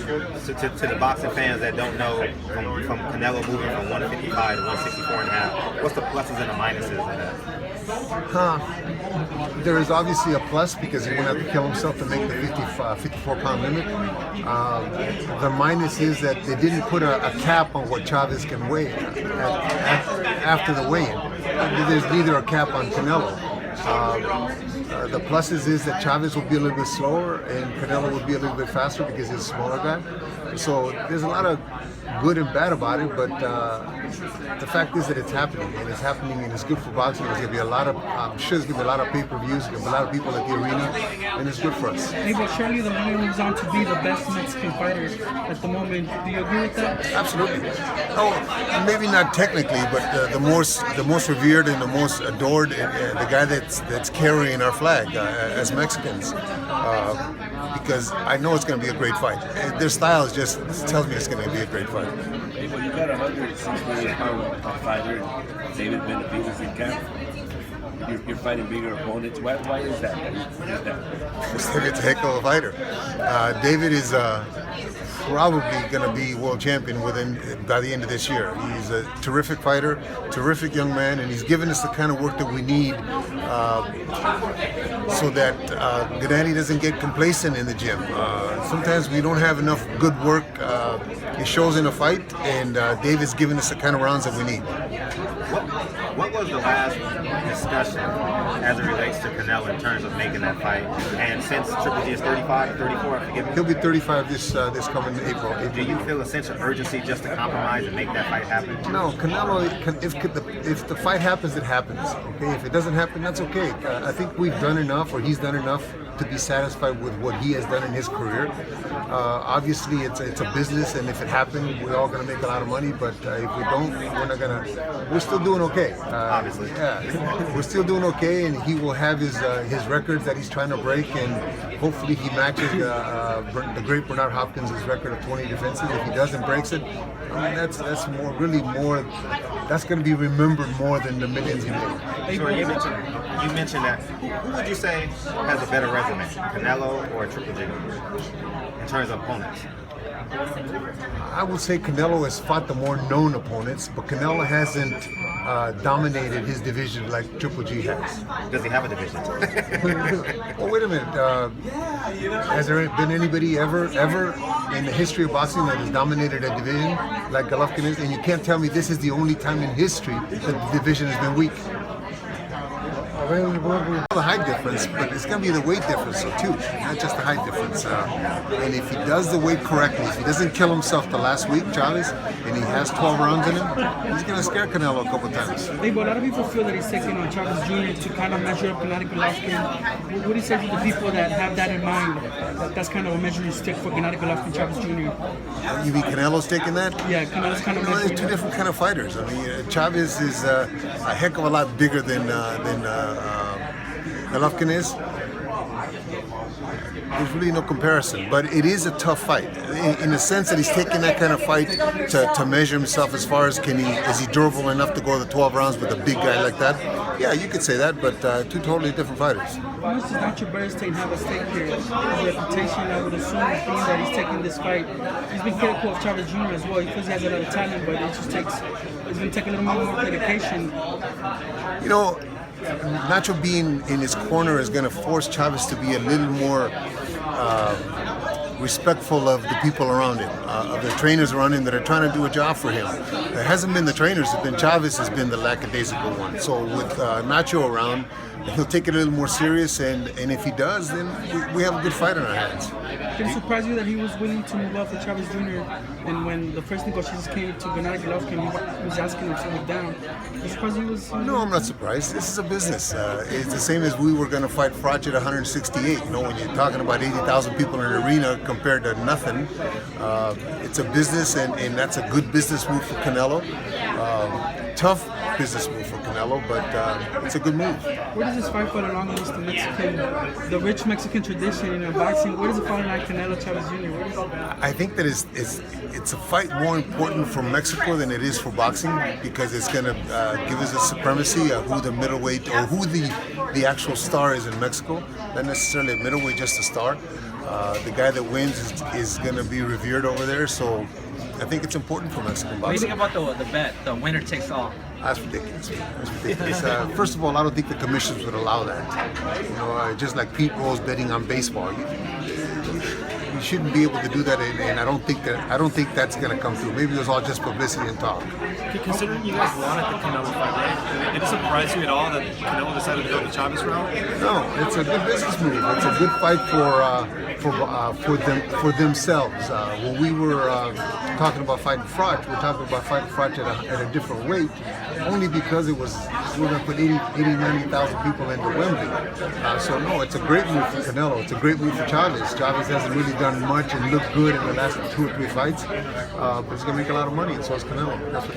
to the boxing fans that don't know, from Canelo moving from 155 to 164.5, what's the pluses and the minuses of that? There is obviously a plus because he won't have to kill himself to make the 54-pound limit. The minus is that they didn't put a cap on what Chavez can weigh after the weigh-in. There's neither a cap on Canelo. The pluses is that Chavez will be a little bit slower and Canelo will be a little bit faster because he's a smaller guy. So there's a lot of good and bad about it, but the fact is that it's happening, and it's good for boxing. There's going to be a lot of, I'm sure there's going to be a lot of pay-per-views, there's going to be a lot of people at the arena, and it's good for us. Abel, surely the winner moves on to be the best Mexican fighter at the moment. Do you agree with that? Absolutely. Oh, maybe not technically, but the most revered and the most adored, the guy that's carrying our flag as Mexicans. Because I know it's going to be a great fight. Their style just tells me it's going to be a great fight. Well, you got a 160-pound fighter, David Benavidez in camp. You're fighting bigger opponents. Why is that? David's a heck of a fighter. David is probably going to be world champion by the end of this year. He's a terrific fighter, terrific young man, and he's given us the kind of work that we need so that Gennady doesn't get complacent in the gym. Sometimes we don't have enough good work. It shows in a fight, and David's given us the kind of rounds that we need. What was the last discussion as it relates to Canelo in terms of making that fight? And since Triple G is 35 or 34, forgive me. He'll be 35 this coming April. Do you feel a sense of urgency just to compromise and make that fight happen? No, Canelo, if the fight happens, it happens. Okay, if it doesn't happen, that's okay. I think we've done enough, or he's done enough to be satisfied with what he has done in his career. Obviously, it's a business, and if it happens, we're all going to make a lot of money. But if we don't, we're not going to. We're still doing okay. Obviously, yeah, we're still doing okay, and he will have his records that he's trying to break, and hopefully he matches the great Bernard Hopkins' record of 20 defenses. If he doesn't breaks it, I mean that's really more. That's going to be remembered more than the millions he made. So you mentioned that. Who would you say has a better resume, Canelo or Triple G, in terms of opponents? I would say Canelo has fought the more known opponents, but Canelo hasn't dominated his division like Triple G has. Does he have a division? Well, wait a minute. Has there been anybody ever in the history of boxing that has dominated a division like Golovkin is? And you can't tell me this is the only time in history that the division has been weak. The height difference, but it's going to be the weight difference too, not just the height difference. And if he does the weight correctly, if he doesn't kill himself the last week, Chavez, and he has 12 rounds in him, he's going to scare Canelo a couple times. Hey, but a lot of people feel that he's taking on Chavez Jr. to kind of measure up Gennady Golovkin. What do you say to the people that have that in mind? That's kind of a measuring stick for Gennady Golovkin, Chavez Jr. You mean Canelo's taking that? Yeah, Canelo's kind of measuring. They're two different kind of fighters. I mean, Chavez is a heck of a lot bigger than Golovkin is. There's really no comparison, but it is a tough fight in the sense that he's taking that kind of fight to measure himself as far as is he durable enough to go the 12 rounds with a big guy like that? Yeah, you could say that, but two totally different fighters. How much does Nacho Beristain have a stake here? His reputation, I would assume, being that he's taking this fight. He's been critical of Chavez Jr. as well. He feels he has a lot of talent, but it's going to take a little more dedication. You know, Nacho being in his corner is going to force Chavez to be a little more respectful of the people around him, of the trainers around him that are trying to do a job for him. It hasn't been the trainers, it's been Chavez has been the lackadaisical one. So with Nacho around, he'll take it a little more serious, and if he does, then we have a good fight on our hands. Did it surprise you that he was willing to move up for Chavez Jr. and when the first negotiations came to Gennady Golovkin, he was asking him to move down? Did it surprise you? No, I'm not surprised. This is a business. It's the same as we were going to fight Froch at 168. You know, when you're talking about 80,000 people in an arena compared to nothing, it's a business, and that's a good business move for Canelo. Tough business move for Canelo, but it's a good move. Where does this fight fall along with the rich Mexican tradition in boxing? Where does it fall along Canelo-Chavez Jr.? I think that it's a fight more important for Mexico than it is for boxing, because it's going to give us a supremacy of who the middleweight or who the actual star is in Mexico. Not necessarily a middleweight, just a star. The guy that wins is going to be revered over there. So I think it's important for Mexican What do you boxing. think about the bet, the winner takes all? That's ridiculous. That's ridiculous. First of all, I don't think the commissions would allow that. You know, just like Pete Rose betting on baseball, you shouldn't be able to do that. And I don't think that's going to come through. Maybe it was all just publicity and talk. Considering you guys wanted the Canelo fight, right? Did it surprise you at all that Canelo decided to go the Chavez route? No, it's a good business move. It's a good fight for themselves. When we were talking about fighting Froch, we're talking about fighting Froch at a different weight, only because we're going to put 90,000 people into Wembley. So no, it's a great move for Canelo. It's a great move for Chavez. Chavez hasn't really done much and looked good in the last 2 or 3 fights, but he's going to make a lot of money, and so is Canelo. That's what